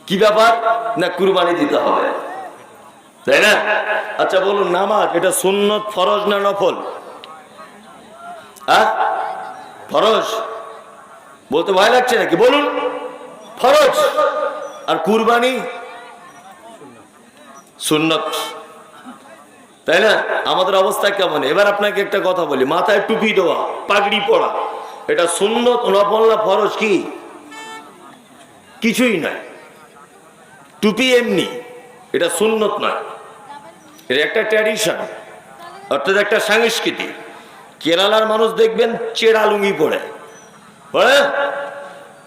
কি ব্যাপার না কুরবানি দিতে হবে, তাই না? আচ্ছা বলুন, নামাজ এটা সুন্নত, ফরজ না নফল? ফরজ বলতে ভয় লাগছে নাকি? বলুন ফরজ। আর কুরবানি সুন্নত, তাই না? আমাদের অবস্থা কেমন? এবার আপনাকে একটা কথা বলি, মাথায় টুপি দেওয়া, পাগড়ি পরা, এটা সুন্নত, নফল না ফরজ? কি? কিছুই নয়। টুপি এমনি, এটা সুন্নত নয়, এটা একটা ট্র্যাডিশন, অর্থাৎ একটা সংস্কৃতি। কেরালার মানুষ দেখবেন চেরা লুঙ্গি পরে,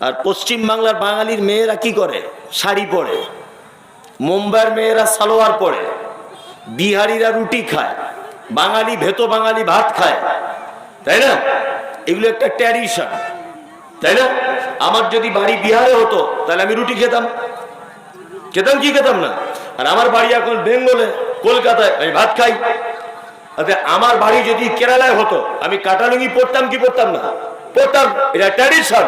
আর পশ্চিম বাংলার বাঙালির মেয়েরা কি করে? শাড়ি পরে। মুম্বাইয়ের মেয়েরা সালোয়ার পরে। বিহারিরা রুটি খায়, বাঙালি ভেতো বাঙালি ভাত খায়, তাই না? এগুলো একটা ট্র্যাডিশন, তাই না? আমার যদি বাড়ি বিহারে হতো তাহলে আমি রুটি খেতাম, খেতাম কি খেতাম না? আর আমার বাড়ি এখন বেঙ্গলে, কলকাতায়, আমি ভাত খাই। আচ্ছা আমার বাড়ি যদি কেরালায় হতো আমি কাটালুঙ্গি পরতাম কি পরতাম না? পরতাম। এটা ট্র্যাডিশন।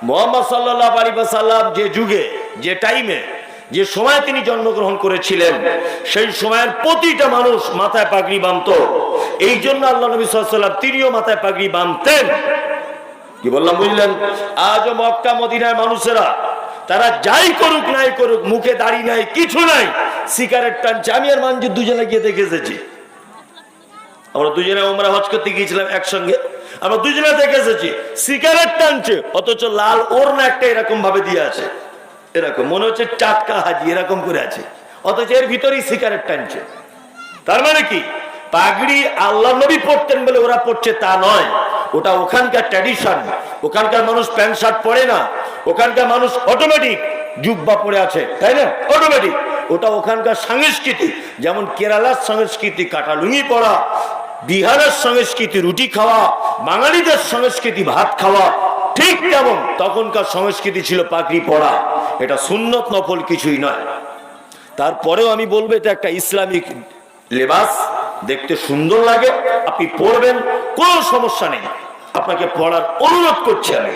মুহাম্মদ সাল্লাল্লাহু আলাইহি ওয়াসাল্লাম যে যুগে, যে টাইমে, যে সময় তিনি জন্মগ্রহণ করেছিলেন, সেই সময়ের প্রতিটা মানুষ মাথায় পাগড়ি বাঁধত। এই জন্য আল্লাহ নবী সাল্লাল্লাহু আলাইহি ওয়াসাল্লাম তিনিও মাথায় পাগড়ি বাঁধতেন। কি বললাম বুঝলেন? আজও মক্কা মদিনার মানুষেরা তারা যাই করুক নাই করুক, মুখে দাড়ি নাই, কিছু নাই, সিগারেট টানছে। আমি আর মঞ্জুর দুজনে গিয়ে দেখে এসেছি। আমরা দুজনে ওমরা হজ করতে গিয়েছিলাম একসঙ্গে, আমরা দুজনে দেখে এসেছি সিগারেট টানছে, অথচ লাল ওড়না একটা এরকম ভাবে দিয়ে আছে, এরকম মনে হচ্ছে টাটকা হাজি, এরকম করে আছে, অথচ এর ভিতরেই সিগারেট টানছে। তার মানে কি? পাগড়ি আল্লাহ নবী পড়তেন বলে ওরা পড়ছে তা নয়, ওটা ওখানকার ট্র্যাডিশন। ওখানকার মানুষ প্যান্ট শার্ট পরে না, ওখানকার মানুষ অটোমেটিক জুব্বা পরে আছে, তাই না? অটোমেটিক, ওটা ওখানকার সংস্কৃতি। যেমন কেরালার সংস্কৃতি কাটা লুঙ্গি পরা, বিহারের সংস্কৃতি রুটি খাওয়া, বাঙালিদের সংস্কৃতি ভাত খাওয়া, ঠিক তেমন তখনকার সংস্কৃতি ছিল পাগড়ি পরা। এটা সুন্নত নফল কিছুই নয়। তারপরেও আমি বলবো এটা একটা ইসলামিক লেবাস, দেখতে সুন্দর লাগে, আপনি পরবেন, কোনো সমস্যা নেই, আপনাকে পড়ার অনুরোধ করছি আমি।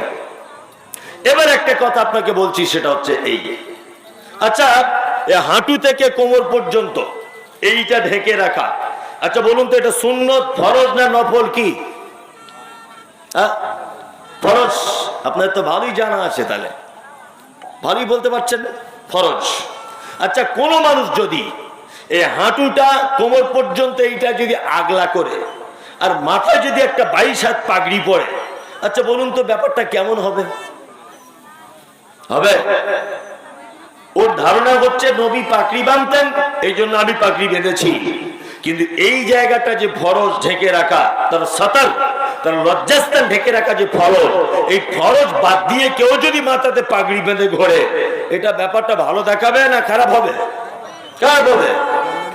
এবার একটা কথা আপনাকে বলছি, সেটা হচ্ছে এই, আচ্ছা হাঁটু থেকে কোমর পর্যন্ত এইটা ঢেকে রাখা, আচ্ছা বলুন তো এটা সুন্নত, ফরজ না নফল? কি ফরজ? আপনার তো ভালোই জানা আছে, তাহলে ভালোই বলতে পারছেন ফরজ। আচ্ছা কোন মানুষ যদি এই হাঁটুটা কোমর পর্যন্ত এইটা যদি আগলা করে আর মাথায় যদি একটা 22 হাত পাগড়ি পরে, আচ্ছা বলুন তো ব্যাপারটা কেমন হবে? হবে? ওর ধারণা হচ্ছে নবী পাগড়ি বাঁধতেন, এই জন্য আমি পাগড়ি বেঁধেছি। কিন্তু এই জায়গাটা যে ফরজ ঢেকে রাখা, তার সাতার, তার লজ্জাস্থান ঢেকে রাখা যে ফরজ, এই ফরজ বাদ দিয়ে কেউ যদি মাথাতে পাগড়ি বেঁধে ঘোরে, এটা ব্যাপারটা ভালো দেখাবে না খারাপ হবে? খারাপ হবে।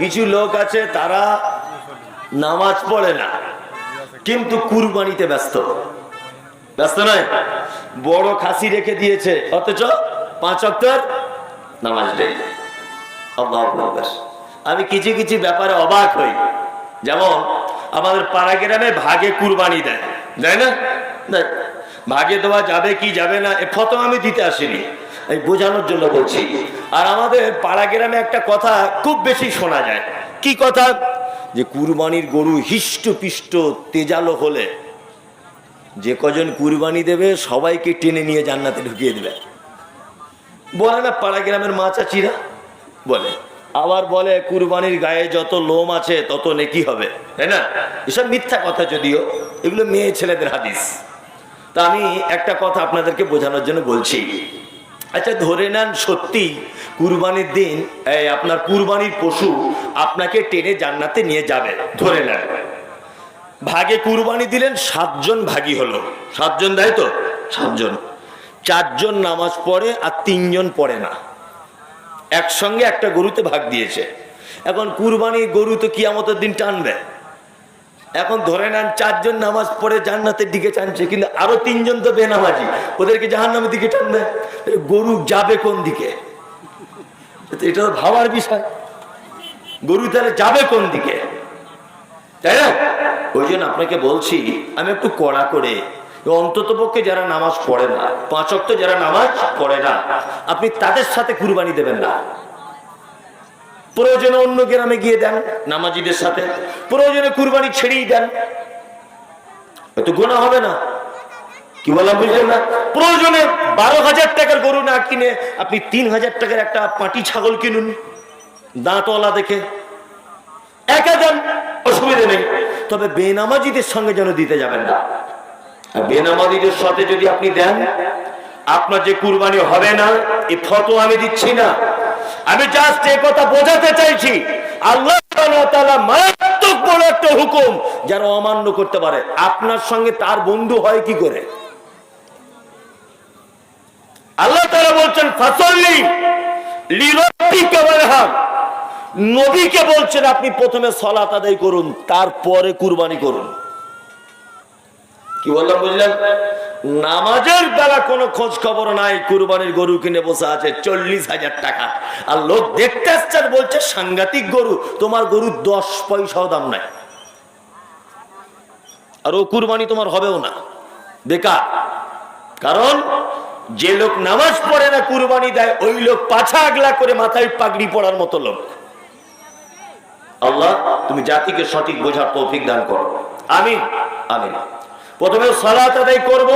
কিছু লোক আছে তারা নামাজ পড়ে না কিন্তু কুরবানিতে ব্যস্ত, ব্যস্ত নয়, বড় খাসি রেখে দিয়েছে অথচ 5 ওয়াক্তের নামাজ নেই। আল্লাহু আকবার। আমি কিছু কিছু ব্যাপারে অবাক হই, যেমন আমাদের পাড়া গ্রামে ভাগে কুরবানি দেয়, দেয় না? ভাগে দেওয়া যাবে কি যাবে না এ ফতোয়া আমি দিতে আসিনি, আমি বোঝানোর জন্য বলছি। আর আমাদের পাড়া গ্রামে একটা কথা খুব বেশি শোনা যায়, কি কথা? যে কুরবানির গরু হিষ্টপিষ্ট তেজালো হলে যে কজন কুরবানি দেবে সবাইকে টেনে নিয়ে জান্নাতে ঢুকিয়ে দেবে, বলে না পাড়া গ্রামের মা চাচিরা বলে। আবার বলে কুরবানির গায়ে যত লোম আছে তত নেকি হবে, তাই না? এসব মিথ্যা কথা, যদিও এগুলো মেয়ে ছেলেদের হাদিস। তা আমি একটা কথা আপনাদেরকে বোঝানোর জন্য বলছি। আচ্ছা ধরে নেন সত্যি কুরবানির দিন আপনার কুরবানির পশু আপনাকে টেনে জান্নাতে নিয়ে যাবে, ধরে নেন। ভাগে কুরবানি দিলেন, 7 জন ভাগী হলো, 7 জন, তাই তো? 7 জন, 4 জন নামাজ পড়ে আর 3 জন পড়ে না, একসঙ্গে একটা গরুতে ভাগ দিয়েছে। এখন কুরবানির গরু তো কিয়ামতের দিন টানবে। এখন ধরে নেন 4 জন নামাজ পড়ে জান্নাতের দিকে টানছে, কিন্তু আরো 3 জন তো বেনামাজি, ওদেরকে জাহান্নামের দিকে টানবে। গরু যাবে কোন দিকে? এটা তো ভাবার বিষয়, গরু তাহলে যাবে কোন দিকে, তাই না? ওই জন্য আপনাকে বলছি, আমি একটু কড়া করে অন্তত পক্ষে যারা নামাজ পড়ে না, 5 ওয়াক্ত যারা নামাজ পড়ে না, আপনি তাদের সাথে কুরবানি দেবেন না। প্রয়োজনে অন্য গ্রামে গিয়ে দেন নামাজিদের সাথে, প্রয়োজনে কুরবানি ছেড়েই দেন, এত গুনাহ হবে না। কি বললাম বুঝলেন না? প্রয়োজনে 12,000 টাকার গরু না কিনে আপনি 3,000 টাকার একটা পাটি ছাগল কিনুন, দাঁতওয়ালা দেখে, একা দেন, অসুবিধা নেই। তবে বেনামাজিদের সঙ্গে যেন দিতে যাবেন না। আর বেনামাজিদের সাথে যদি আপনি দেন, আপনার যে কুরবানি হবে না, এই ফতোয়া আমি দিচ্ছি না। আমি জাস্ট এই কথা বোঝাতে চাইছি, আল্লাহ সুবহানাহু ওয়া তাআলা মারাত্মক বড় একটা হুকুম যারা অমান্য করতে পারে, আপনার সঙ্গে তার বন্ধু হয় কি করে? আল্লাহ তাআলা বলছেন ফাসাল্লি লিরাব্বিকা ওয়ানহার, নবীকে বলছেন আপনি প্রথমে সালাত আদায় করুন, তারপরে কুরবানি করুন। কি বললাম বুঝলেন? নামাজের বেলা কোনো খোঁজ খবর নাই, কুরবানির গরু কিনে বসে আছে 40,000 টাকা, আর লোক দেখতে আসছে বলছে সাংঘাতিক গরু, তোমার গরু 10 পয়সাও দাম নাই, আর ও কুরবানি তোমার হবেও না, বেকার। কারণ যে লোক নামাজ পড়ে না কুরবানি দেয়, ওই লোক পাছা আগলা করে মাথায় পাগড়ি পড়ার মতো লোক। আল্লাহ তুমি জাতিকে সঠিক বোঝার তৌফিক দান করো, আমিন আমিন। প্রথমে সালাত আদায় করব,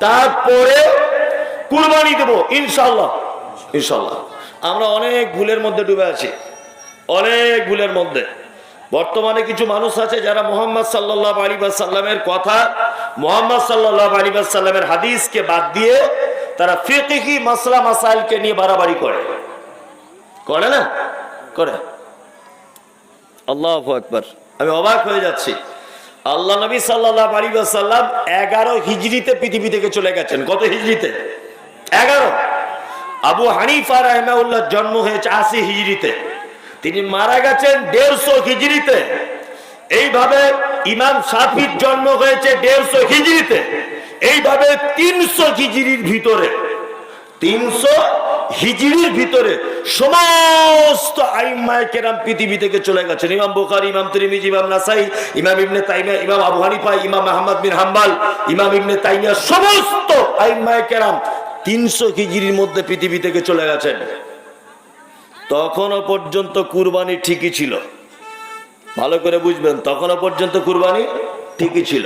তারপরে কুরবানি দেব ইনশাআল্লাহ ইনশাআল্লাহ। আমরা অনেক ভুলের মধ্যে ডুবে আছি, অনেক ভুলের মধ্যে। বর্তমানে কিছু মানুষ আছে যারা মুহাম্মদ সাল্লাল্লাহু আলাইহি ওয়াসাল্লামের কথা, মুহাম্মদ সাল্লাল্লাহু আলাইহি ওয়াসাল্লামের হাদিসকে বাদ দিয়ে তারা ফিকহি মাসলা মাসাইলকে নিয়ে বাড়াবাড়ি করে না? করে। আল্লাহু আকবার। আমি অবাক হয়ে যাচ্ছি। আল্লাহ নবী সাল্লাল্লাহু আলাইহি ওয়াসাল্লাম 11 হিজরিতে পৃথিবী থেকে চলে গেছেন। কত হিজরিতে? 11। আবু হানিফা রাহিমাহুল্লাহ জন্ম হয়েছে 80 হিজরিতে, তিনি মারা গেছেন 150 হিজরিতে। এইভাবে ইমাম শাফির জন্ম হয়েছে 150 হিজরিতে। এইভাবে 300 হিজরির ভিতরে, 300 হিজরির ভিতরে সমস্ত আইম্মায়ে কেরাম পৃথিবী থেকে চলে গেছেন। ইমাম বুখারী, ইমাম তিরমিজি, ইমাম নাসাই, ইমাম ইবনে তাইমিয়া, ইমাম আবু হানিফা, ইমাম আহমদ বিন হাম্বল, ইমাম ইবনে তাইমিয়া, সমস্ত আইম্মায়ে কেরাম 300 হিজরির মধ্যে পৃথিবী থেকে চলে গেছেন। তখনও পর্যন্ত কুরবানি ঠিকই ছিল, ভালো করে বুঝবেন, তখনও পর্যন্ত কুরবানি ঠিকই ছিল।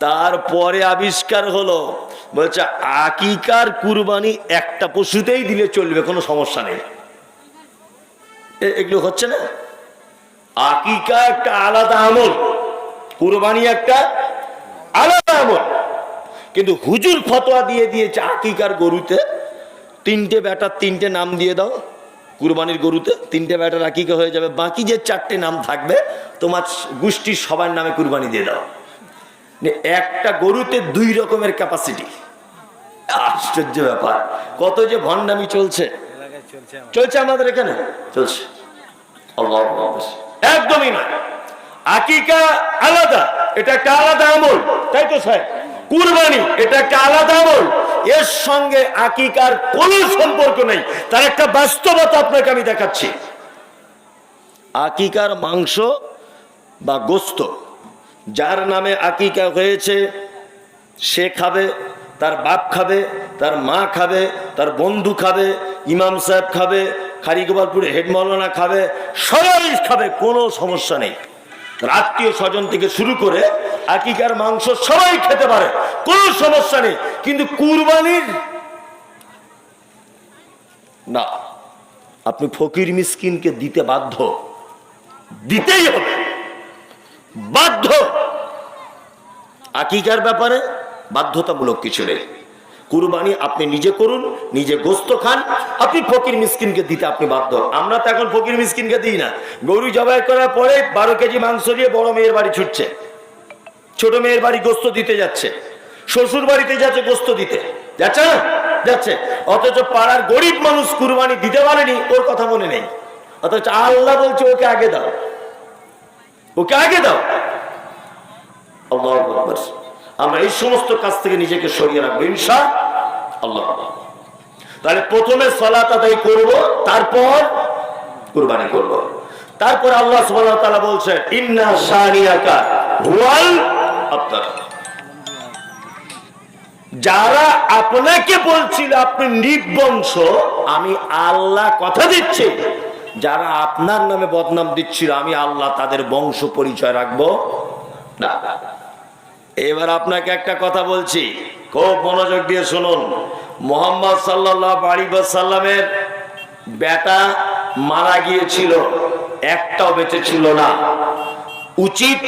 তারপরে আবিষ্কার হলো, বলছে আকিকার কুরবানি একটা পশুতেই দিলে চলবে, কোনো সমস্যা নেই। এগুলো হচ্ছে না। আকিকা একটা আলাদা আমল, কুরবানি একটা আলাদা আমল। কিন্তু হুজুর ফতোয়া দিয়ে দিয়েছে আকিকার গরুতে 3টে বেটার 3টে নাম দিয়ে দাও, কুরবানির গরুতে 3টে বেটার আকিকা হয়ে যাবে, বাকি যে 4টে নাম থাকবে তোমার গোষ্ঠীর সবার নামে কুরবানি দিয়ে দাও। একটা গরুতে 2 রকমের ক্যাপাসিটি। আশ্চর্য ব্যাপার, কত যে ভণ্ডামি চলছে চলছে আমাদের এখানে, চলছে। একদমই নয়, আকিকা আলাদা, এটা একটা আলাদা আমল, তাই তো স্যার? কুরবানি এটা একটা আলাদা আমল, এর সঙ্গে আকিকার কোনো সম্পর্ক নেই। তার একটা বাস্তবতা আপনাকে আমি দেখাচ্ছি। আকিকার মাংস বা গোস্ত যার নামে আকিকা হয়েছে সে খাবে, তার বাপ খাবে, তার মা খাবে, তার বন্ধু খাবে, ইমাম সাহেব খাবে, খারিগোপালপুরে হেড মাওলানা খাবে, সবাই খাবে, কোনো সমস্যা নেই। আত্মীয় স্বজন থেকে শুরু করে আকিকার মাংস সবাই খেতে পারে, কোনো সমস্যা নেই। কিন্তু কুরবানির না, আপনি ফকির মিসকিনকে দিতে বাধ্য, দিতেই হবে, বাধ্য। আকিকার ব্যাপারে বাধ্যতামূলক কিছু নেই। কুরবানি আপনি নিজে করুন, নিজে গোস্ত খান, আপনি ফকির মিসকিনকে দিতে আপনি বাধ্য। আমরা তো এখন ফকির মিসকিনকে দিই না। গরু জবাই করার পরে 12 কেজি মাংস দিয়ে বড় মেয়ের বাড়ি ছুটছে, ছোট মেয়ের বাড়ি গোস্ত দিতে যাচ্ছে, শ্বশুর বাড়িতে যাচ্ছে গোস্ত দিতে, যাচ্ছে না? যাচ্ছে। অথচ পাড়ার গরিব মানুষ কুরবানি দিতে পারেনি, ওর কথা মনে নেই। অথচ আল্লাহ বলছে ওকে আগে দাও, ওকে আগে দাও। আল্লাহু আকবার। আমরা এই সমস্ত কাজ থেকে নিজেকে সরিয়ে রাখবো ইনশাআল্লাহ। তাহলে প্রথমে সালাত আদায় করব, তারপর কুরবানি করব। তারপর আল্লাহ সুবহানাহু ওয়া তাআলা বলছেন ইন্না শানিয়াকা হুয়াল আবতার। যারা আপনাকে বলছিল আপনি নির্বংশ, আমি আল্লাহ কথা দিচ্ছি, যারা আপনার নামে বদনাম দিচ্ছিল আমি আল্লাহ তাদের বংশ পরিচয় রাখবো না। এবার আপনাকে একটা কথা বলছি, খুব মনোযোগ দিয়ে শুনুন। মুহাম্মদ সাল্লাল্লাহু আলাইহি ওয়াসাল্লামের বেটা মারা গিয়েছিল, একটাও বেঁচে ছিল না। উচিত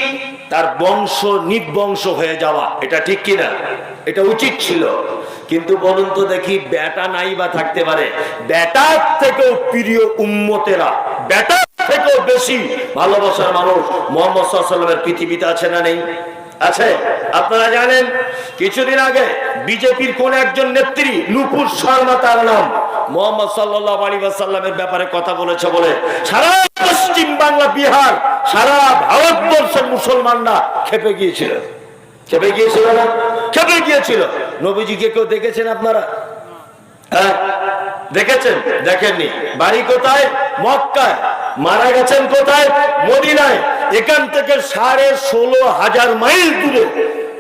তার বংশ নির্বংশ হয়ে যাওয়া, এটা ঠিক কিনা? এটা উচিত ছিল। কিন্তু বলুন তো দেখি, বেটা নাই বা থাকতে পারে, বেটার থেকেও প্রিয় উম্মতেরা, বেটার থেকেও বেশি ভালোবাসার মানুষ মুহাম্মদ সাল্লাল্লাহু আলাইহি ওয়াসাল্লামের পৃথিবীতে আছে না নেই? আছে। আপনারা জানেন কিছুদিন আগে বিজেপির কোন একজন নেত্রী, নূপুর শর্মা তার নাম, মুহাম্মদ সাল্লাল্লাহু আলাইহি ওয়াসাল্লামের ব্যাপারে কথা বলেছে বলে সারা পশ্চিম বাংলা, বিহার, সারা ভারতবর্ষের মুসলমানরা খেপে গিয়েছিল। খেপে গিয়েছিল না? খেপে গিয়েছিল। নবীজিকে কেউ দেখেছেন আপনারা? হ্যাঁ, দেখেছেন? দেখেননি। বাড়ি কোথায়? মক্কায়। মারা গেছেন কোথায়? মদিনায়। এখান থেকে 16,500 মাইল দূরে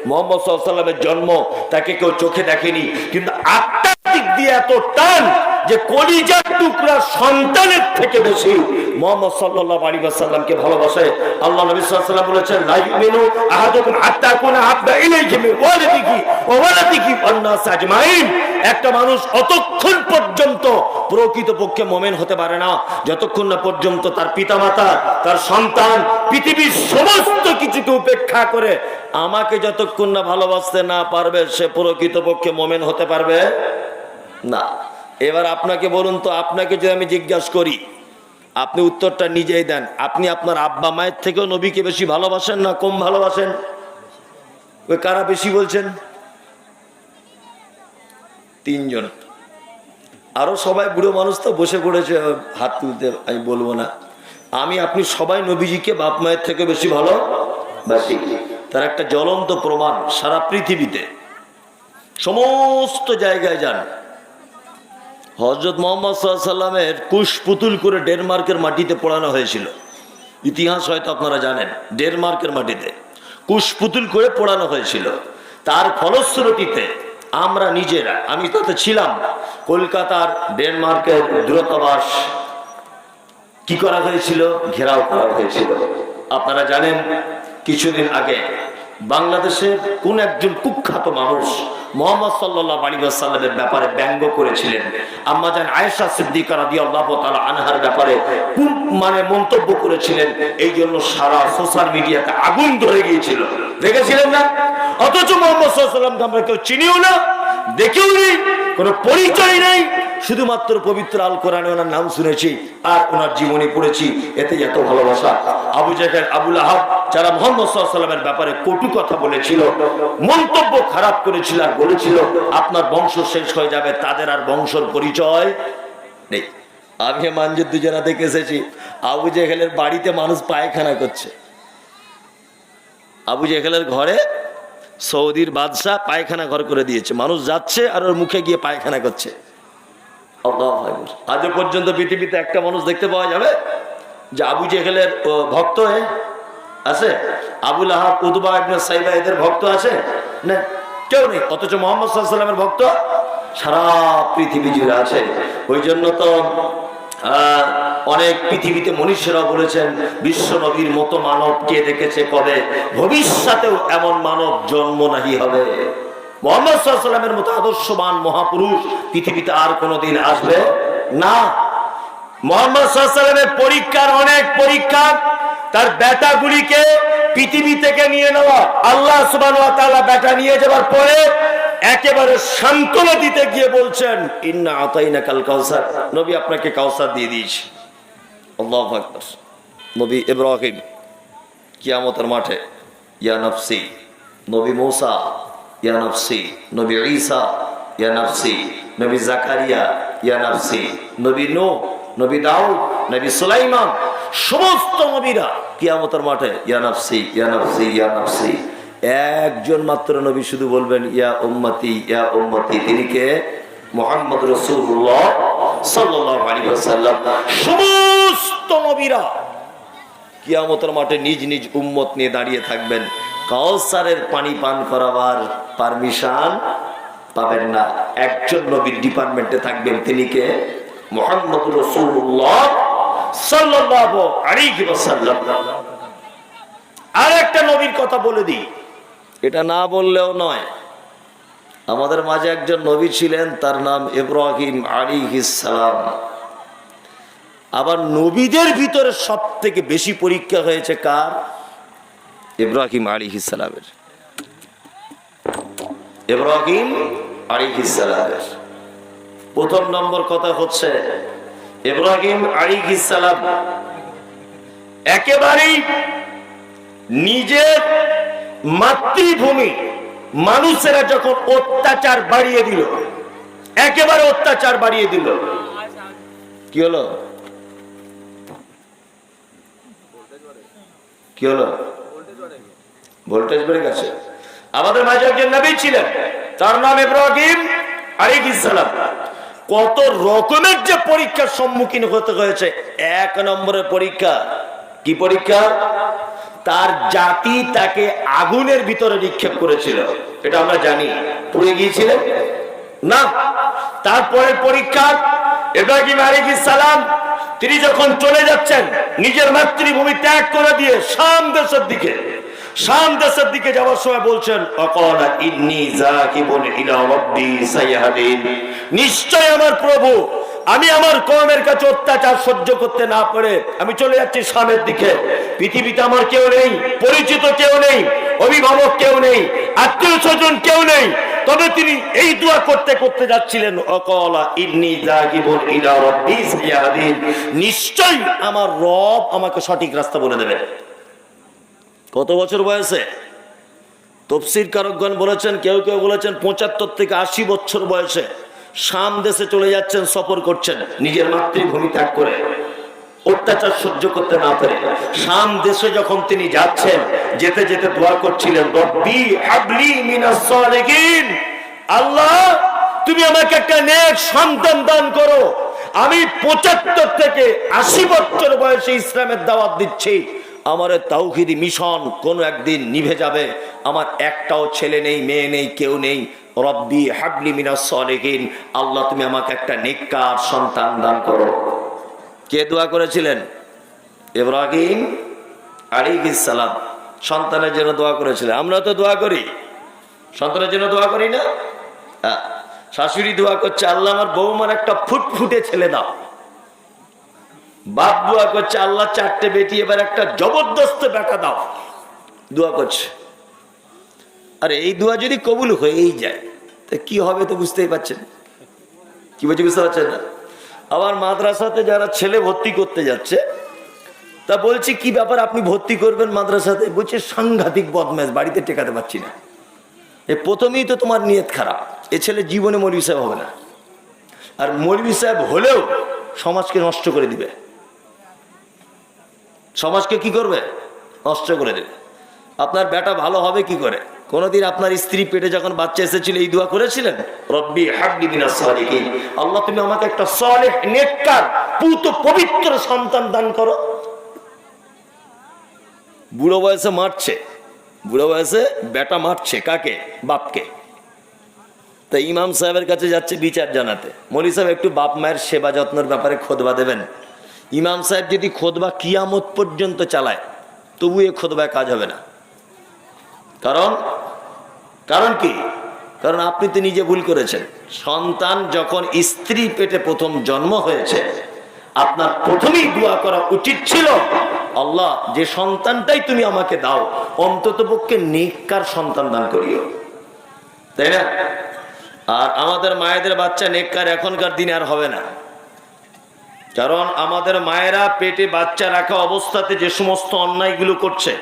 মুহাম্মদ সাল্লাল্লাহু আলাইহি ওয়াসাল্লামের জন্ম। তাকে কেউ চোখে দেখেনি, কিন্তু আত্মার দিক দিয়ে এত টান যে কলিজার টুকরা সন্তানের থেকে বেশি মুহাম্মদ সাল্লাল্লাহু আলাইহি ওয়াসাল্লামকে ভালোবাসে। আল্লাহ নবী সাল্লাল্লাহু আলাইহি ওয়াসাল্লাম বলেছেন, লা ইউমিনু আহাদুকুম হাত্তা কুনা হাব্বা ইলাইহি মিন ওয়ালিদিহি ওয়া ওয়ালাদিহি ওয়ান নাস আজমাইন। একটা মানুষ অতক্ষণ পর্যন্ত প্রকৃতপক্ষে মুমিন হতে পারে না যতক্ষণ না পর্যন্ত তার পিতামাতা, তার সন্তান, পৃথিবীর সমস্ত কিছুকে উপেক্ষা করে আমাকে যতক্ষণ না ভালোবাসতে না পারবে সে প্রকৃতপক্ষে মুমিন হতে পারবে না। এবার আপনাকে বলুন তো, আপনাকে যদি আমি জিজ্ঞাসা করি, আপনি উত্তরটা নিজেই দেন। আপনি আপনার আব্বা মায়ের থেকেও নবীকে বেশি ভালোবাসেন না কম ভালোবাসেন? ওই কারা বেশি বলছেন? তিনজন। আরো সবাই বুড়ো মানুষ তো বসে পড়েছে, হাত তুলতে আমি বলবো না। আমি আপনি সবাই নবীজিকে বাপ মায়ের থেকে বেশি ভালোবাসি। তার একটা জ্বলন্ত প্রমাণ সারা পৃথিবীতে সমস্ত জায়গায় যান, হযরত মুহাম্মদ সাল্লাল্লাহু আলাইহি ওয়াসাল্লামের কুশ পুতুল করে ডেনমার্কের মাটিতে পোড়ানো হয়েছিল। ইতিহাস হয়তো আপনারা জানেন, ডেনমার্কের মাটিতে কুশ পুতুল করে পোড়ানো হয়েছিল। তার ফলশ্রুতিতে আমরা নিজেরা, আমি তাতে ছিলাম, কলকাতার ডেনমার্কের দূতাবাস কি করা হয়েছিল? ঘেরাও করা হয়েছিল। আপনারা জানেন কিছুদিন আগে বাংলাদেশের কোন একজন কুখ্যাত মানুষ মুহাম্মদ সাল্লাল্লাহু আলাইহি ওয়াসাল্লামের ব্যাপারে ব্যঙ্গ করেছিলেন। আম্মা জান আয়েশা সিদ্দিকা রাদিয়াল্লাহু তাআলা আনহার ব্যাপারে খুব মন্তব্য করেছিলেন। এই জন্য সারা সোশ্যাল মিডিয়াতে আগুন ধরে গিয়েছিল, দেখেছিলেন না? অথচ মুহাম্মদ সাল্লাল্লাহু আলাইহি ওয়াসাল্লামকে আমরা কেউ চিনিও না, দেখেও নেই, কোনো পরিচয় নেই। শুধুমাত্র পবিত্র আল কোরআনে ওনার নাম শুনেছি আর ওনার জীবনী পড়েছি, এতে এত ভালোবাসা। আবু জাহেল, আবু লাহাব, যারা মুহাম্মদ সাল্লাল্লাহু আলাইহি ওয়াসাল্লামের ব্যাপারে কটু কথা বলেছিল, মন্তব্য খারাপ করেছিল আর বলেছিল আপনার বংশ শেষ হয়ে যাবে, তাদের আর বংশের পরিচয় নেই। আমি মানজুদ্দুজানা থেকে এসেছি, আবু জাহেলের বাড়িতে মানুষ পায়খানা করছে। আবু জাহেলের ঘরে সৌদির বাদশাহ পায়খানা ঘর করে দিয়েছে, মানুষ যাচ্ছে আর ওর মুখে গিয়ে পায়খানা করছে। আজ পর্যন্ত পৃথিবীতে একটা মানুষ দেখতে পাওয়া যাবে যে আবু জেহেলের ভক্ত আছে? আবু লাহাব, উতবা ইবনে সাইবা এদের ভক্ত আছে না? কেউ নেই। অথচ মুহাম্মদ সাল্লাল্লাহু আলাইহি ওয়াসাল্লামের ভক্ত সারা পৃথিবী জুড়ে আছে। ওই জন্য তো অনেক পৃথিবীতে মনীষীরা বলেছেন, বিশ্ব নবীর মতো মানব কে দেখেছে কবে, ভবিষ্যতেও এমন মানব জন্ম নাহি হবে। মুহাম্মদ সাল্লাল্লাহু আলাইহি ওয়াসাল্লামের মতো আদর্শবান মহাপুরুষ পৃথিবীতে আর কোনোদিন আসবে না। মুহাম্মদ সাল্লাল্লাহু আলাইহি ওয়াসাল্লামের পরীক্ষার অনেক পরীক্ষা, তার বেটাগুলিকে পৃথিবী থেকে নিয়ে নেওয়া। আল্লাহ সুবহানাহু ওয়া তাআলা বেটা নিয়ে যাওয়ার পরে একেবারে সান্ত্বনা দিতে গিয়ে বলছেন, ইন্না আতাইনাকাল কাউসার, নবী আপনাকে কাউসার দিয়ে দিয়েছি। আল্লাহু আকবার। নবী ইব্রাহিম কিয়ামতের মাঠে ইয়া নফসি, নবী মূসা ইয়া নফসি, নবী ঈসা ইয়া নফসি, নবী জাকারিয়া ইয়া নফসি, নবী নূহ, নবী দাউদ, নবী সুলাইমান, সমস্ত নবীরা কিয়ামতের মাঠে ইয়া নফসি ইয়া নফসি ইয়া নফসি। একজন মাত্র নবী শুধু বলবেন ইয়া উম্মতি ইয়া উম্মতি। তিনি কে? মুহাম্মদ রাসূলুল্লাহ সাল্লাল্লাহু আলাইহি ওয়াসাল্লাম। সমস্ত নবীরা কিয়ামতের মাঠে নিজ নিজ উম্মত নিয়ে দাঁড়িয়ে থাকবেন। কাউসারের পানি পান করাবার পারমিশন পাবেন না। একজন নবীর ডিপার্টমেন্টে থাকবেন, তিনি কে? মুহাম্মদুর রাসূলুল্লাহ সাল্লাল্লাহু আলাইহি ওয়াসাল্লাম। আর একটা নবীর কথা বলে দিই, এটা না বললেও নয়। আমাদের মাঝে একজন নবী ছিলেন, তার নাম ইব্রাহিম আলাইহিস সালাম। আবার নবীদের ভিতরে সব থেকে বেশি পরীক্ষা হয়েছে কার? ইব্রাহিম আলাইহিস সালামের। ইব্রাহিম আলাইহিস সালামের প্রথম নম্বর কথা হচ্ছে, ইব্রাহিম আলাইহিস সালাম একেবারেই নিজের মাতৃভূমি মানুষেরা যখন অত্যাচার বাড়িয়ে দিল, একেবারে অত্যাচার বাড়িয়ে দিল, কি হলো? কি হলো? ভোল্টেজ বেড়ে গেছে। আমাদের মাঝে একজন নবী ছিলেন, তার নাম ইব্রাহিম আলাইহিস সালাম। কত রকমের যে পরীক্ষার সম্মুখীন হতে হয়েছে। এক নম্বরের পরীক্ষা কি পরীক্ষা? তার জাতি তাকে আগুনের ভিতরে নিক্ষেপ করেছিল, এটা আমরা জানি। পুড়ে গিয়েছিলেন না? তারপরের পরীক্ষা, ইব্রাহিম আলাইহিস সালাম তিনি যখন চলে যাচ্ছেন নিজের মাতৃভূমি ত্যাগ করে দিয়ে শাম দেশের দিকে যাওয়ার সময় বলছেন, অকালা ইন্নী যাকিবুন ইলা রাব্বি সাইয়াহদিন, নিশ্চয় আমার প্রভু, আমি আমার কওমের কাছে অত্যাচার সহ্য করতে না পারে আমি চলে যাচ্ছি শামের দিকে। পৃথিবীতে আমার কেউ নেই, পরিচিত কেউ নেই, অভিভাবক কেউ নেই, আত্মীয় স্বজন কেউ নেই। তবে তিনি এই দোয়া করতে করতে যাচ্ছিলেন, অকালা ইন্নী যাকিবুন ইলা রাব্বি সাইয়াহদিন, নিশ্চয় আমার রব আমাকে সঠিক রাস্তা বলে দেবে। কত বছর বয়সে? তাফসীর কারকগণ বলেছেন, কেউ কেউ বলেছেন 75 থেকে 80 বছর বয়সে শাম দেশে চলে যাচ্ছেন, সফর করছেন নিজের মাতৃভূমি ত্যাগ করে, অত্যাচার সহ্য করতে না পেরে। শাম দেশে যখন তিনি যাচ্ছেন, যেতে যেতে দোয়া করছিলেন, রব্বি হাবলি মিনাস সালিহিন, আল্লাহ তুমি আমাকে একটা নেক সন্তান দান করো। আমি 75 থেকে 80 বছর বয়সে ইসলামের দাওয়াত দিচ্ছি, আমার তাওহীদি মিশন কোনো একদিন নিভে যাবে। আমার একটাও ছেলে নেই, মেয়ে নেই, কেউ নেই। রব্বি হাবলি মিনাস সালিহিন, আল্লাহ তুমি আমাকে একটা নেককার সন্তান দান করো। কে দোয়া করেছিলেন? ইব্রাহিম আলাইহিস সালাম সন্তানের জন্য দোয়া করেছিলেন। আমরা তো দোয়া করি, সন্তানের জন্য দোয়া করি না? শাশুড়ি দোয়া করছে, আল্লাহ আমার বৌমার একটা ফুটফুটে ছেলে দাও। বাপ দোয়া করছে, আল্লাহ 4টে বেটি, এবার একটা জবরদস্ত বেটা দাও। দোয়া করছে। আর এই দোয়া যদি কবুল হয়েই যায়, তা কি হবে তো বুঝতেই পারছেন। কি বলছি বুঝতে পারছেন না? আবার মাদ্রাসাতে যারা ছেলে ভর্তি করতে যাচ্ছে, তা বলছি কি ব্যাপার আপনি ভর্তি করবেন মাদ্রাসাতে? বলছে সাংঘাতিক বদমাশ, বাড়িতে টেকাতে পারছি না। এ প্রথমেই তো তোমার নিয়ত খারাপ, এ ছেলে জীবনে মৌলভী সাহেব হবে না। আর মৌলভী সাহেব হলেও সমাজকে নষ্ট করে দিবে। সমাজকে কি করবে? নষ্ট করে দেবে। আপনার বেটা ভালো হবে কি করে? কোনদিন আপনার স্ত্রী পেটে যখন বাচ্চা এসেছিল এই দোয়া করেছিলেন? রব্বি হাবলি মিনাস সালিহিন, আল্লাহ তুমি আমাকে একটা সালেহ নেককার পুত পবিত্র সন্তান দান করো। বুড়ো বয়সে মারছে, বুড়ো বয়সে বেটা মারছে কাকে? বাপকে। তাই ইমাম সাহেবের কাছে যাচ্ছে বিচার জানাতে, মৌলভী সাহেব একটু বাপ মায়ের সেবা যত্নের ব্যাপারে খোদবা দেবেন। ইমাম সাহেব যদি খোদবা কিয়ামত পর্যন্ত চালায়, তবু এ খোদবায় কাজ হবে না। কারণ কি? কারণ আপনি তো নিজে ভুল করেছেন। সন্তান যখন স্ত্রী পেটে প্রথম জন্ম হয়েছে, আপনার প্রথমেই দোয়া করা উচিত ছিল, আল্লাহ যে সন্তানটাই তুমি আমাকে দাও, অন্তত পক্ষে নেককার সন্তান দান করিও, তাই না? আর আমাদের মায়েদের বাচ্চা নেককার এখনকার দিনে আর হবে না। কারণ আমাদের মায়েরা পেটে বাচ্চা রাখা অবস্থাতে যে সমস্ত অন্যায়গুলো করছে,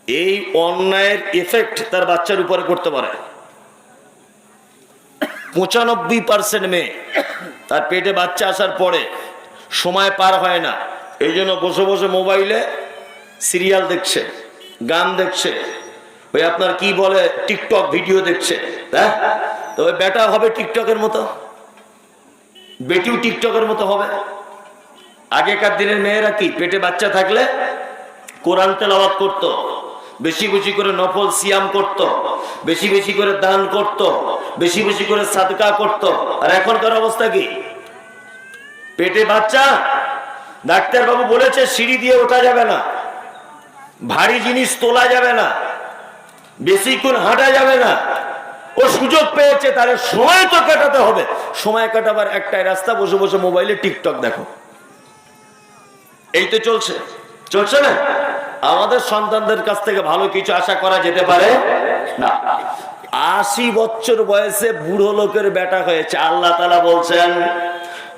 এই অন্যায়ের এফেক্ট তার বাচ্চার উপরে করতে পারে। 95% মেয়ে তার পেটে বাচ্চা আসার পরে সময় পার হয় না, এই জন্য বসে বসে মোবাইলে সিরিয়াল দেখছে, গান দেখছে, ওই আপনার কি বলে টিকটক ভিডিও দেখছে। হ্যাঁ, তো ওই বেটা হবে টিকটকের মতো, বেটিও টিকটকের মতো হবে। আগেকার দিনের মেয়েরা কি পেটে বাচ্চা থাকলে কোরআন তেলাওয়াত করত, বেশি বেশি করে নফল সিয়াম করত, বেশি বেশি করে দান করত, বেশি বেশি করে সাদকা করত। আর এখনকার অবস্থা কি? পেটে বাচ্চা, ডাক্তার বাবু বলেছে সিঁড়ি দিয়ে ওঠা যাবে না, ভারী জিনিস তোলা যাবে না, বেশিক্ষণ হাঁটা যাবে না। ও সুযোগ পেয়েছে, তাহলে সময় তো কাটাতে হবে। সময় কাটাবার একটাই রাস্তা, বসে বসে মোবাইলে টিকটক দেখো। এই তো চলছে, চলছে না? আমাদের সন্তানদের কাছ থেকে ভালো কিছু আশা করা যেতে পারে না। 80 বছর বয়সে বুড়ো লোকের বেটা হয়েছে। আল্লাহ তাআলা বলছেন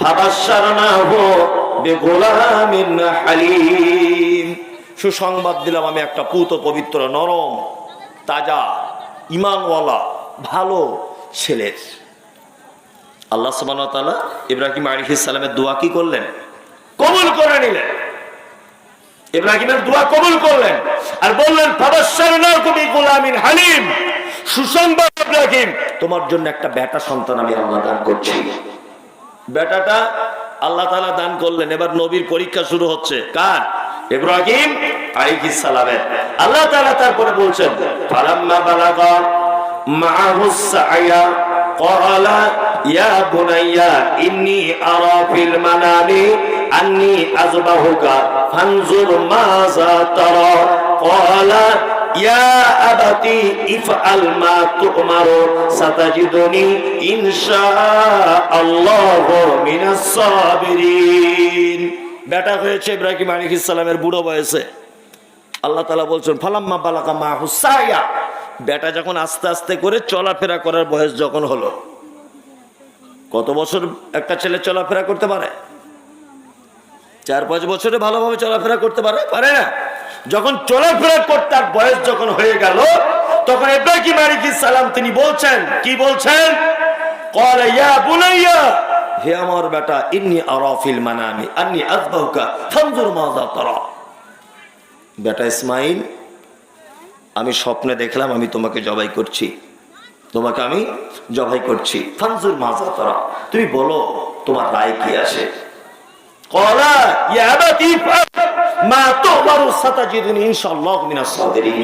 ফাবাশশারনাহু বিগুলামিন হালিম, সুসংবাদ দিলাম আমি একটা পুত পবিত্র, নরম, তাজা, ঈমানওয়ালা, ভালো ছেলের। আল্লাহ সুবহানাহু ওয়া তাআলা ইব্রাহিম আলাইহিস সালামের দোয়া কি করলেন? কবুল করে নিলেন। ইব্রাহিমের দোয়া কবুল করলেন আর বললেন ফাবাশশারনাহু বিগুলামিন হালিম, সুসংবাদ ইব্রাহিম, তোমার জন্য একটা বেটা সন্তান আমি আল্লাহ দান করছি। বেটাটা আল্লাহ তাআলা দান করলেন। এবার নবীর পরীক্ষা শুরু হচ্ছে। কার? ইব্রাহিম আলাইহিস সালামের। আল্লাহ তাআলা তারপরে বলছেন ফালাম্মা বালাগা মা'হুস সা'য়া ক্বালা ইয়া বুনাইয়া ইন্নী আরা ফিল মানামি আন্নী আযবাহুকা ফানজুর মাযা তারা ক্বালা ইয়া আবাতি ইফআল মা তু'মারু সাতাজিদুনি ইনশাআল্লাহু মিনাস সাবিরিন। বেটা হয়েছে ইব্রাহিম আলাইহিস সালামের বুড়ো বয়সে। আল্লাহ তাআলা বলছেন ফালাম্মা বালাগা মা'হুস সা'য়া, বেটা যখন আস্তে আস্তে করে চলাফেরা করার বয়স যখন হলো। কত বছর একটা ছেলে চলাফেরা করতে পারে? 4-5 বছরে ভালোভাবে চলাফেরা করতে পারে? পারে না। যখন চলাফেরা করতে বয়স যখন হয়ে গেল, তখন ইব্রাহিম আলাইহিস সালাম তিনি বলছেন, কি বলছেন? ক্বালা ইয়া বুনাইয়া, হে আমার বেটা, ইন্নী আরা ফিল মানামি আন্নী আযবাহুকা ফানজুর মাযা তারা। বেটা ইসমাঈল, আমি স্বপ্নে দেখলাম আমি তোমাকে জবাই করছি, তোমাকে আমি জবাই করছি। ফানজুর মাযা তারা, তুমি বলো তোমার রায় কি আছে? ক্বালা ইয়া আবাতি মা তু'মারু সাতাজিদুনি ইনশাআল্লাহু মিনাস সাবিরিন।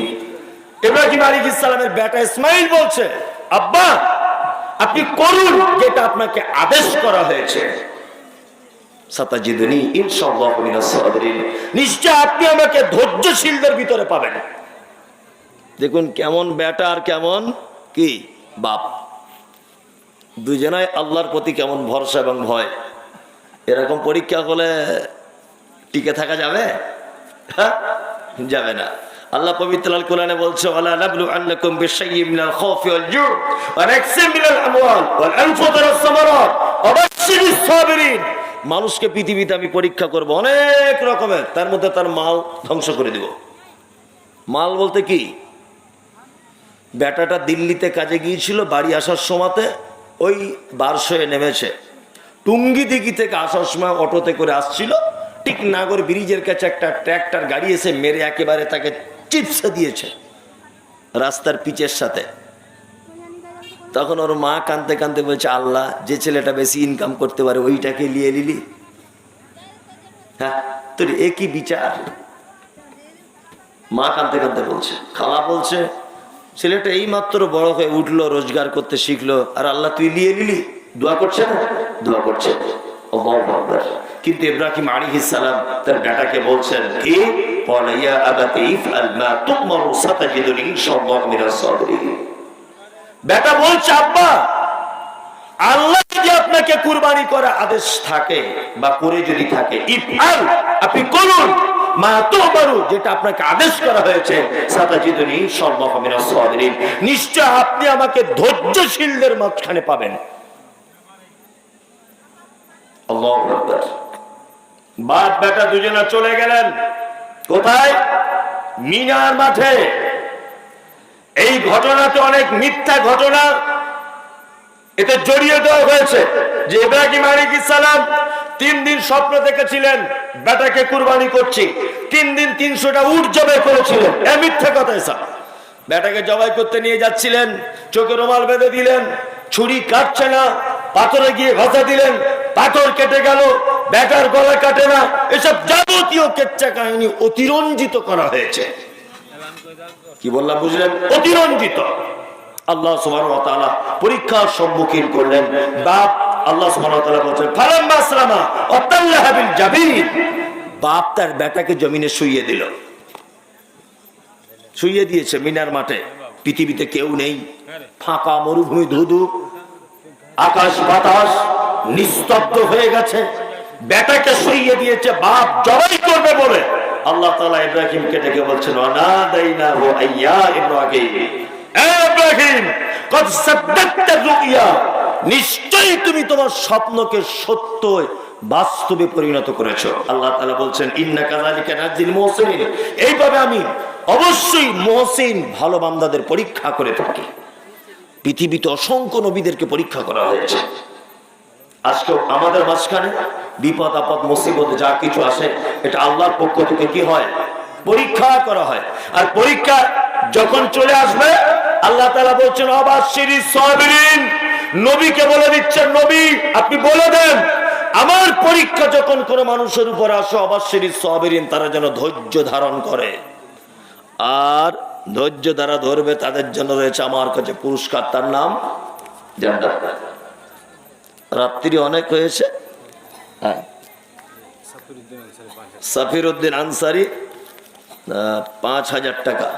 ইব্রাহিম আলাইহিস সালামের বেটা ইসমাঈল বলছে, আব্বা আপনি করুন যেটা আপনাকে আদেশ করা হয়েছে। সাতাজিদুনি ইনশাআল্লাহু মিনাস সাবিরিন, নিশ্চয় আপনি আমাকে ধৈর্যশীলদের ভিতরে পাবেন। দেখুন কেমন বেটা আর কেমন কি বাপ, দুজনাই আল্লাহর প্রতি কেমন ভরসা এবং ভয়। এরকম পরীক্ষা হলে টিকে থাকা যাবে? যাবে না। আল্লাহ পবিত্র আল কোরআনে বলছে ওয়ালা নাবলু আন্নাকুম বিশাইয়্যিন মিনাল খাউফি ওয়াল জু' ওয়া নাকসিম মিনাল আমওয়াল ওয়াল আনফুসি ওয়াস সামারাত ওয়া বাশশিরিস সাবিরিন। মানুষকে পৃথিবীতে আমি পরীক্ষা করব অনেক রকমের, তার মধ্যে তার মাল ধ্বংস করে দিব। মাল বলতে কি? বেটাটা দিল্লিতে কাজে গিয়েছিল, বাড়ি আসার সময়তে ওই বারশোয়ে নেমেছে, টুঙ্গি দিঘি থেকে আসার সময় অটোতে করে আসছিল, ঠিক নাগর ব্রিজের কাছে একটা ট্র্যাক্টর গাড়ি এসে মেরে একেবারে তাকে চিপসে দিয়েছে রাস্তার পিচের সাথে। তখন ওর মা কাঁদতে কাঁদতে বলছে, আল্লাহ যে ছেলেটা বেশি ইনকাম করতে পারে ওইটাকে নিয়ে নিলি? হ্যাঁ, তোর একই বিচার। মা কাঁদতে কাঁদতে বলছে। খালা বলছে ছেলেটা এই মাত্র বড় হয়ে উঠলো, রোজগার করতে শিখলো, আর আল্লাহ তুই নিয়ে নিলি? দোয়া করছে না? দোয়া করছে। আল্লাহু আকবার। কিন্তু ইব্রাহিম আলাইহিস সালাম তার বেটাকে বলছেন কি? ক্বালা ইয়া আবাতি ইফআল মা তু'মারু সাতাজিদুনি ইনশাআল্লাহু মিনাস সাবিরিন। বেটা বলছে, আব্বা আল্লাহ যদি আপনাকে কুরবানি করার আদেশ থাকে বা করে যদি থাকে, ইফআল আপনি করুন, মা তু'মারু যেটা আপনাকে আদেশ করা হয়েছে, সাতাজিদুনি ইনশাআল্লাহু মিনাস সাবিরিন, নিশ্চয় আপনি আমাকে ধৈর্যশীলদের মাঝখানে পাবেন। আল্লাহু আকবার। বাপ বেটা দুজনা চলে গেলেন কোথায়? মিনার মাঠে। এই ঘটনাতে অনেক মিথ্যা ঘটনা এতে জড়িয়ে দেওয়া হয়েছে যে ইব্রাহিম আলাইহিস সালাম 3 দিন স্বপ্ন দেখেছিলেন বেটাকে কুরবানি করছি, 3 দিন 300টা উট জবাই করেছিলেন। এ মিথ্যা কথা এসব। বেটাকে জবাই করতে নিয়ে যাচ্ছিলেন, চোখে রুমাল বেঁধে দিলেন, ছুরি কাটছে না, পাথরে গিয়ে ঘষা দিলেন, পাথর কেটে গেল, বেটার গলা কাটে না, এসব যাবতীয় কেচ্চা কাহিনী অতিরঞ্জিত করা হয়েছে। কি বললাম বুঝলেন? অতিরঞ্জিত। আল্লাহ সুবহানাহু ওয়া তাআলা পরীক্ষার সম্মুখীন করলেন। বাপ আল্লাহ সুবহানাহু ওয়া তাআলা বলেন ফালাম্মা আসলামা ওয়াতাল্লাহা বিল জাবিন, বাপ তার বেটাকে জমিনে শুইয়ে দিল, শুইয়ে দিয়েছে মিনার মাঠে। পৃথিবীতে কেউ নেই, ফাঁকা মরুভূমি, ধুধু আকাশ বাতাস নিস্তব্ধ হয়ে গেছে। বেটাকে শুইয়ে দিয়েছে বাপ জবাই করবে বলে। আল্লাহ তাআলা ইব্রাহিমকে ডেকে বলছেন ওয়ানাদাইনাহু আইয়া ইব্রাহিম, এ ইব্রাহিম কদ সাদ্দাকতা রুইয়া, নিশ্চয়ই তুমি তোমার স্বপ্নকে সত্য বাস্তবে পরিণত করেছো। আল্লাহ তাআলা বলছেন ইন্না কাযালিকা নাজিল মুহসিনিন, এইভাবে আমি অবশ্যই মুহসিন ভালো বান্দাদের পরীক্ষা করে থাকি। পৃথিবীতে অসংখ্য নবীদেরকে পরীক্ষা করা হয়েছে। আজকে আমাদের মাঝখানে বিপদ আপদ মুসিবত যা কিছু আসে, এটা আল্লাহর পক্ষ থেকে কি হয়? পরীক্ষা করা হয়। আর পরীক্ষা যখন চলে আসবে আল্লাহ তাআলা বলছেন অবাশশিরিস সাবিরিন, নবীকে বলে দিচ্ছেন নবী আপনি বলে দেন আমার পরীক্ষা যখন কোন মানুষের উপর আসে অবাশশিরিস সাবিরিন, তারা যেন ধৈর্য ধারণ করে। আর ধৈর্য দ্বারা ধরবে তাদের জন্য রয়েছে আমার কাছে পুরস্কার, তার নাম জান্নাত। রাত্রি অনেক হয়েছে। হ্যাঁ, সাফিরউদ্দিন আনসারী ৫,০০০ টাকা,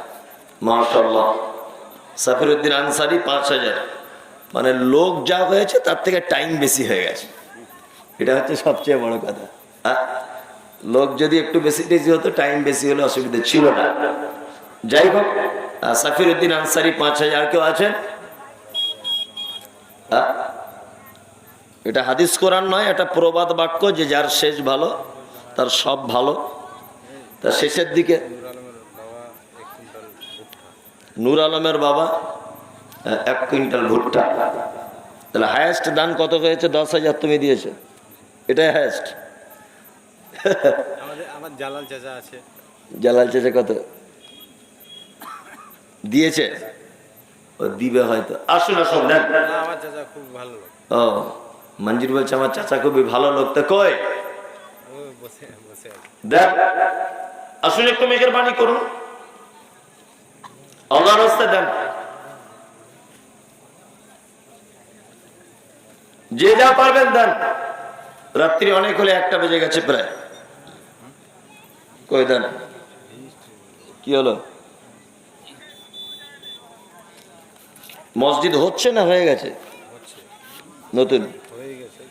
মাশাআল্লাহ। সাফিরউদ্দিন আনসারী ৫,০০০, মানে লোক যা হয়েছে তার থেকে টাইম বেশি হয়ে গেছে, এটা হচ্ছে সবচেয়ে বড় কথা। লোক যদি একটু বেশি বেশি হতো, টাইম বেশি হলে অসুবিধা ছিল না। যাই হোক, সাফিরউদ্দিন আনসারী ৫,০০০। কেউ আছেন? এটা হাদিস কোরআন নয়, এটা প্রবাদ বাক্য যে যার শেষ ভালো তার সব ভালো। তার শেষের দিকে নূর আলমের বাবা ১ কুইন্টাল ভুট্টা। তাহলে হায়েস্ট দান কত হয়েছে? ১০,০০০ তুমি দিয়েছো, এটাই হায়েস্ট। আমার জালাল চাচা আছে। জালাল চাচা কত দিয়েছে? ও দিবে হয়তো। আসুন আসুন দেন। আমার চাচা খুব ভালো লোক। ও, মঞ্জির বলছে আমার চাচা খুবই ভালো লোক। তো কই বসে বসে দেখ, আসুন একটু মেহেরবানি করুন, আল্লাহর রাস্তায় দেন। যে যা পারবেন দেন। রাত্রি অনেক হলে ১টা বেজে গেছে প্রায়। কই দেন, কি হলো? মসজিদ হচ্ছে না হয়ে গেছে? নতুন হয়ে গেছে।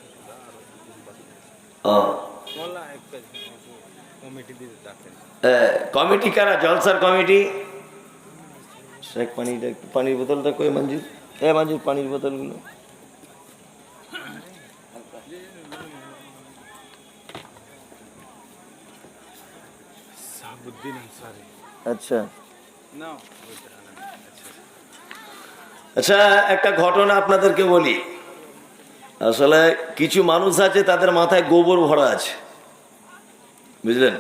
কমিটি কারা? জলসার কমিটি। শেখ পানিটা একটু, পানির বোতলটা কই মঞ্জুর? মঞ্জুর পানির বোতলগুলো। আচ্ছা আচ্ছা, একটা ঘটনা আপনাদেরকে বলি। আসলে কিছু মানুষ আছে তাদের মাথায় গোবর ভরা আছে, বুঝলেন?